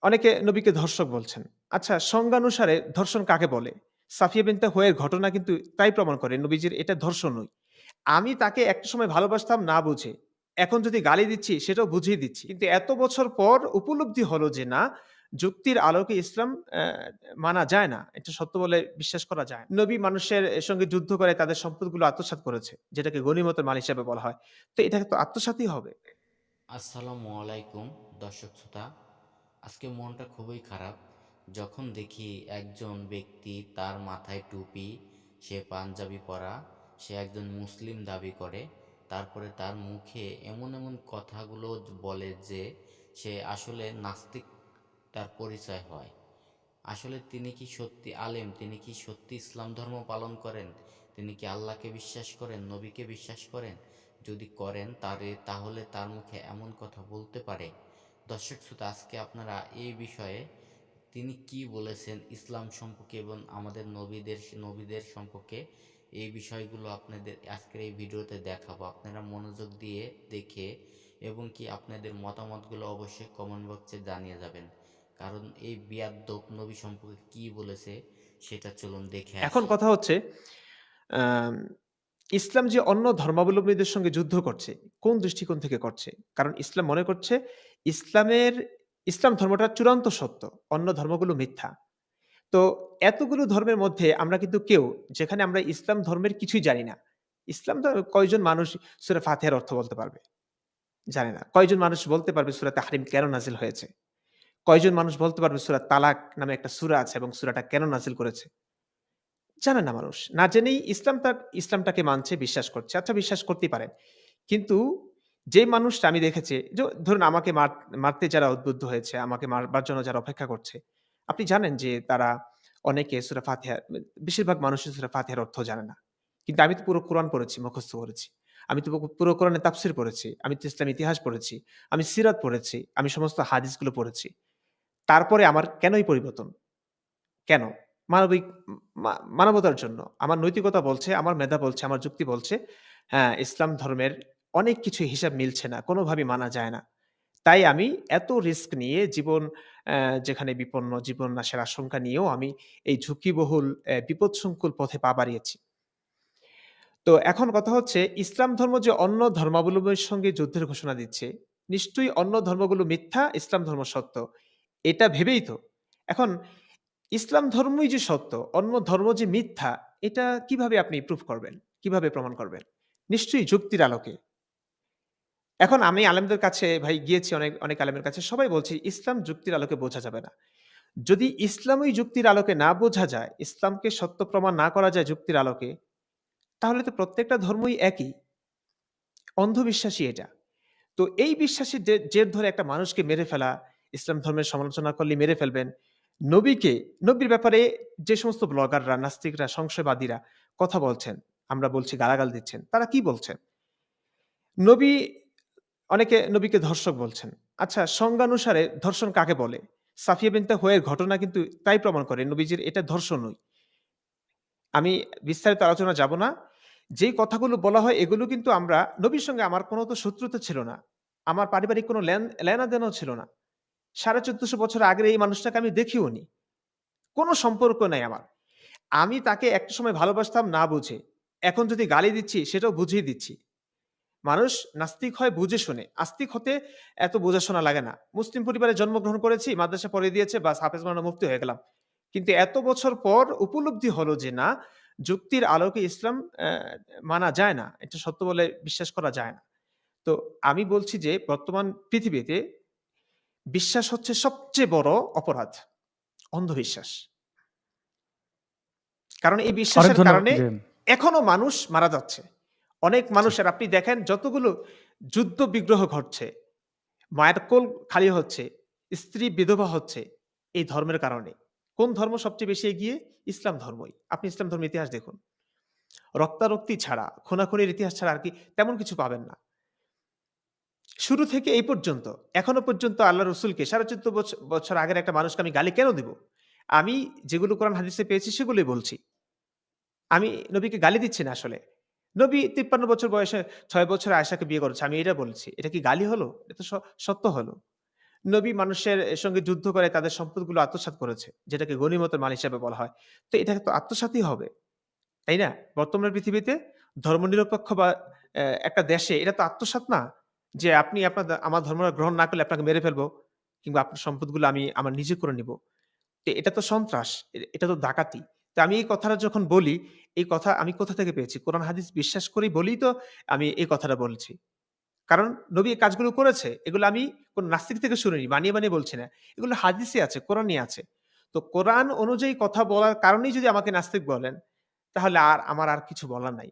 অনেকে নবীকে ধর্ষক বলছেন। আচ্ছা, সংজ্ঞানুসারে ধর্ষণ কাকে বলে? সাফিয়া বিনতে হুয়াইয়ের ঘটনা কিন্তু তাই প্রমাণ করে নবীজির এটা ধর্ষণ নয়। আমি তাকে একটা সময় ভালোবাসতাম না বুঝে। এখন যদি গালি দিচ্ছি সেটাও বুঝিয়ে দিচ্ছি। কিন্তু এত বছর পর উপলব্ধি হলো যে না, যুক্তির আলোকে ইসলাম মানা যায় না। এটা সত্য বলে বিশ্বাস করা যায় না। নবী মানুষের সঙ্গে যুদ্ধ করে তাদের সম্পদগুলো আত্মসাৎ করেছে। যেটাকে গনিমতের মাল হিসেবে বলা হয়। তো এটা তো আত্মসাৎই হবে। আসসালামু আলাইকুম দর্শক শ্রোতা। আজকে মনটা খুবই খারাপ যখন দেখি একজন ব্যক্তি তার মাথায় টুপি, সে পাঞ্জাবি পরা, সে একজন মুসলিম দাবি করে, তারপরে তার মুখে এমন এমন কথাগুলো বলে যে সে আসলে নাস্তিক তার পরিচয় হয়। আসলে তিনি কি সত্যি আলেম? তিনি কি সত্যি ইসলাম ধর্ম পালন করেন? তিনি কি আল্লাহকে বিশ্বাস করেন, নবীকে বিশ্বাস করেন? যদি করেন তাহলে তার মুখে এমন কথা বলতে পারে? দর্শক শ্রোতা, আজকে আপনারা এই বিষয়ে তিনি কি বলেছেন ইসলাম সম্পর্কে এবং আমাদের নবীদের সম্পর্কে, এই বিষয়গুলো আপনাদের আজকের এই ভিডিওতে দেখাবো। আপনারা মনোযোগ দিয়ে দেখে এবং কি আপনাদের মতামতগুলো অবশ্যই কমেন্ট বক্সে জানিয়ে যাবেন। কারণ এই বিয়াদ্দপ নবী সম্পর্কে কি বলেছে সেটা চলুন দেখে এখন আসি। কথা হচ্ছে, আম ইসলাম যে অন্য ধর্মাবলম্বীদের সঙ্গে যুদ্ধ করছে, কোন দৃষ্টিকোণ থেকে করছে? কারণ ইসলাম মনে করছে ইসলামের ইসলাম ধর্মটা চূড়ান্ত সত্য। অন্য ধর্মগুলো মিথ্যা। তো এতগুলো ধর্মের মধ্যে আমরা কিন্তু কেউ যেখানে আমরা ইসলাম ধর্মের কিছুই জানি না। ইসলাম কয়জন মানুষ সূরা ফাতিহার অর্থ বলতে পারবে? জানে না। কয়জন মানুষ বলতে পারবে সূরা তাহরিম কেন নাজিল হয়েছে? কয়জন মানুষ বলতে পারবে সূরা তালাক নামে একটা সূরা আছে এবং সূরাটা কেন নাজিল করেছে? জানে না মানুষ। না জেনেই ইসলামটাকে মানছে, বিশ্বাস করছে। আচ্ছা, বিশ্বাস করতেই পারেন। কিন্তু যে মানুষটা আমি দেখেছি, ধরুন আমাকে মারতে যারা উদ্বুদ্ধ হয়েছে, আমাকে মারবার জন্য যারা অপেক্ষা করছে, আপনি জানেন যে তারা অনেকে সূরা ফাতিহা, বেশিরভাগ মানুষই সূরা ফাতিহার অর্থ জানে না। কিন্তু আমি তো পুরো কোরআন পড়েছি, মুখস্থ করেছি। আমি তো পুরো কোরআনের তাফসীর পড়েছি। আমি তো ইসলাম ইতিহাস পড়েছি। আমি সিরাত পড়েছি। আমি সমস্ত হাদিসগুলো পড়েছি। তারপরে আমার কেন এই পরিবর্তন? কেন? মানবিক মানবতার জন্য। আমার নৈতিকতা বলছে, আমার মেধা বলছে, আমার যুক্তি বলছে, হ্যাঁ, ইসলাম ধর্মের অনেক কিছু হিসাব মিলছে না। কোনোভাবেই মানা যায় না। তাই আমি এত রিস্ক নিয়ে জীবন যেখানে বিপন্ন, জীবন নাশের আশঙ্কা নিয়েও আমি এই ঝুঁকিবহুল বিপদসংকুল পথে পা বাড়িয়েছি। তো এখন কথা হচ্ছে, ইসলাম ধর্ম যে অন্য ধর্মাবলম্বীর সঙ্গে যুদ্ধের ঘোষণা দিচ্ছে, নিশ্চয়ই অন্য ধর্মগুলো মিথ্যা, ইসলাম ধর্ম সত্য। এটা ভেবেই তো। এখন ইসলাম ধর্মই যে সত্য, অন্য ধর্ম যে মিথ্যা, এটা কিভাবে আপনি প্রুফ করবেন? কিভাবে প্রমাণ করবেন? নিশ্চয়ই যুক্তির আলোকে। এখন আমি আলেমদের কাছে ভাই গিয়েছি, অনেক আলেমের কাছে। সবাই বলছে ইসলাম যুক্তির আলোকে বোঝা যাবে না। যদি ইসলামই যুক্তির আলোকে না বোঝা যায়, ইসলামকে সত্য প্রমাণ না করা যায় যুক্তির আলোকে, তাহলে তো প্রত্যেকটা ধর্মই একই। অন্ধবিশ্বাসই এটা। তো এই বিশ্বাসের জের ধরে একটা মানুষকে মেরে ফেলা, ইসলাম ধর্মের সমালোচনা করলে মেরে ফেলবেন। নবীকে, নবীর ব্যাপারে যে সমস্ত ব্লগাররা, নাস্তিকরা, সংশয়বাদীরা কথা বলছেন, আমরা বলছি গালাগাল দিচ্ছেন, তারা কি বলছেন? নবী অনেকে নবীকে ধর্ষক বলছেন। আচ্ছা, সংজ্ঞানুসারে ধর্ষণ কাকে বলে? সাফিয়া বিনতে হুয়াইয়ের ঘটনা কিন্তু তাই প্রমাণ করে নবীজির এটা ধর্ষণ নয়। আমি বিস্তারিত আলোচনা যাব না। যেই কথাগুলো বলা হয় এগুলো কিন্তু আমরা নবীর সঙ্গে আমার কোন তো শত্রুতা ছিল না। আমার পারিবারিক কোন লেনাদেনাও ছিল না। ১৪৫০ বছর আগের এই মানুষটাকে আমি দেখিওনি। কোন সম্পর্ক নাই আমার। আমি তাকে একটা সময় ভালোবাসতাম না বুঝে। এখন যদি গালি দিচ্ছি সেটাও বুঝিয়ে দিচ্ছি। মানুষ নাস্তিক হয় বুঝে শুনে। আস্তিক হতে এত বোঝাশোনা লাগে না। মুসলিম পরিবারে জন্মগ্রহণ করেছি, মাদ্রাসা পড়িয়ে দিয়েছে, বাস হাফেজ মাওলানা মুফতি হয়ে গেলাম। কিন্তু এত বছর পর উপলব্ধি হলো যে না, যুক্তির আলোকে ইসলাম মানা যায় না। এটা সত্য বলে বিশ্বাস করা যায় না। তো আমি বলছি যে বর্তমান পৃথিবীতে বিশ্বাস হচ্ছে সবচেয়ে বড় অপরাধ। অন্ধবিশ্বাস। কারণ এই অনেক বিশ্বাসের ধন্যবাদ। কারণে জি, এখনো মানুষ মারা যাচ্ছে। অনেক জি। মানুষের আপনি দেখেন যতগুলো যুদ্ধ বিগ্রহ ঘটছে, মায়ের কোল খালি হচ্ছে, স্ত্রী বিধবা হচ্ছে এই ধর্মের কারণে। কোন ধর্ম সবচেয়ে বেশি এগিয়ে? ইসলাম ধর্মই। আপনি ইসলাম ধর্মের ইতিহাস দেখুন। রক্তারক্তি ছাড়া, খুনাখুনির ইতিহাস ছাড়া আর কি তেমন কিছু পাবেন না। শুরু থেকে এই পর্যন্ত, এখনো পর্যন্ত আল্লাহ রসুলকে ১৪৫০ বছর আগের একটা মানুষকে আমি গালি কেন দিব? আমি যেগুলো কোরআন হাদিসে পেয়েছি সেগুলোই বলছি। আমি নবীকে গালি দিচ্ছি না আসলে। নবী ৫৩ বছর বয়সে ৬ বছরে আয়েশাকে বিয়ে করেছে। আমি এটা বলছি। এটা কি গালি হলো? এটা তো সত্য হলো। নবী মানুষের সঙ্গে যুদ্ধ করে তাদের সম্পদগুলো আত্মসাৎ করেছে। যেটাকে গনিমতের মাল হিসাবে বলা হয়। তো এটা তো আত্মসাৎই হবে। তাই না? বর্তমানের পৃথিবীতে ধর্মনিরপেক্ষ বা একটা দেশে এটা তো আত্মসাৎ না? যে আপনি আমার ধর্ম গ্রহণ না করলে আপনাকে মেরে ফেলবো কিংবা আপনার সম্পদগুলো আমি আমার নিজে করে নিবো। তো এটা তো সন্ত্রাস। এটা তো ডাকাতি। তো আমি এই কথাটা যখন বলি, এই কথা আমি কোথা থেকে পেয়েছি? কোরআন হাদিস বিশ্বাস করি বলেই তো আমি এই কথাটা বলছি। কারণ নবী এই কাজগুলো করেছে। এগুলো আমি কোন নাস্তিক থেকে শুনিনি। বানিয়ে বলছি না। এগুলো হাদিসে আছে, কোরআনে আছে। তো কোরআন অনুযায়ী কথা বলার কারণেই যদি আমাকে নাস্তিক বলেন, তাহলে আমার আর কিছু বলার নাই।